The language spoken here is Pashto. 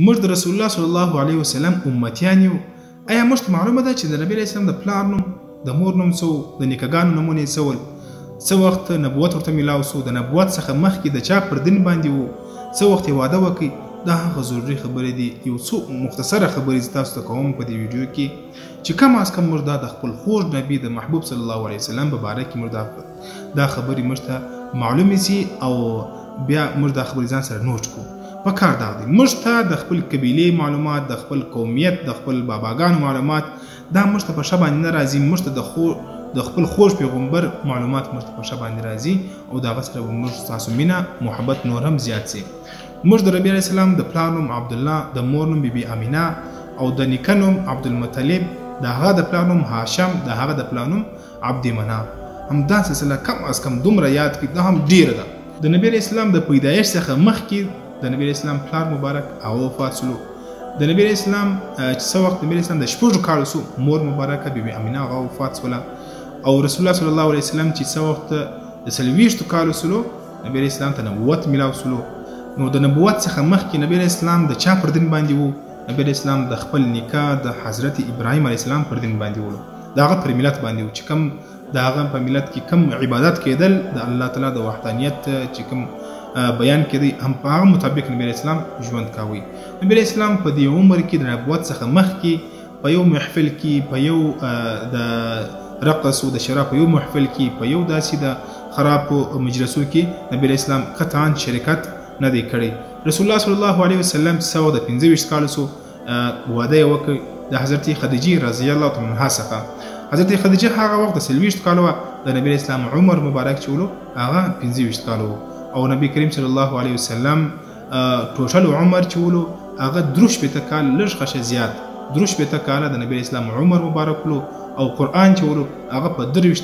موږ د رسول الله صلی الله علیه وسلم امتیان یو. آیا موږ ته معلومه ده چې د نبی علیه السلام د پلار نوم، د مور نوم څه و، د نیکهګانو نومونه یې څه ول، څه وخت نبوت ورته میلاو سو، د نبوت څخه مخکې د چا پر دین باندې و، څه وخت یې واده وکړي. دا هغه ضروري خبرې دي، یو څو مختصره خبرې زه تاسو ته کوم په دې ویډیو کې چې کم از کم موږ دا د خپل خوږ نبي د محبوب صلی الله علیه وسلم په باره کې موږ دا خبرې موږ ته معلومې سي او بیا موږ دا خبرې ځان سره نوټ کړو. په کار دا دی موږ ته د خپل قبیلې معلومات، د خپل قومیت، د خپل باباګانو معلومات دا موږ ته په ښه باندې نه راځي. موږ ته د خپل خوږ پیغمبر معلومات موږ ته په ښه باندې راځي او د هغه سره به موږ ستاسو مینه محبت نور هم زیات سي. موږ د نبي علیه السلام د پلار نوم عبدالله، د مور نوم بیبي امینه او د نیکه نوم عبدالمطلب، د هغه د پلار نوم هاشم، د هغه د پلار نوم عبدمناف. همدا سلسله کم از کم دومره یاد کړئ، دا هم ډیره ده. د نبی علیه السلام د پیدایښت څخه مخکې د نبی علیه السلام پلار مبارک هغه وفات سلو. د نبی علیه السلام چې څه وخت نبی علیه السلام د شپږو کالو سو، مور مبارکه بیبي امینه هغه وفات سوله. او رسول الله صلی الله علیه وسلم چې څه وخت د 40 کالو سلو، نبی علیه السلام ته نبوت میلاو سلو. نو د نبوت څخه مخکې نبی علیه السلام د چا پر دین باندې وو؟ نبی علیه السلام د خپل نیکه د حضرت ابراهیم علیه السلام پر دین باندې وو، د هغه پر ملت باندې وو چې کوم د هغه په ملت کې کوم عبادت کېدل د الله تعالی د وحدانیت چې کوم بیان کېدی هم په هغه مطابق نبی علیه السلام ژوند کاوه. نبی علیه السلام په دې عمر کې د نبوت څخه مخکې په یو محفل کې، په یو د رقص او د شراب په یو محفل کې، په یو داسې د خرابو مجلسو کې نبی علیه السلام قطعا شرکت نه دی کړی. رسول الله صلی الله علیه وسلم چې څه د 25 کالو سو واده یې وکړ د حضرت خدیجې رضی الله تعالی عنها څخه. حضرت خدیجه هغه وخت د 40 کالو وه، د نبی اسلام عمر مبارک چې ولو هغه 25 کالو و او نبی کریم صلی الله علیه وسلم ټوټل عمر چې ولو هغه 43 کال لږ خشه زیات 43 کاله د نبی اسلام عمر مبارک ولو او قرآن چې ولو هغه په 23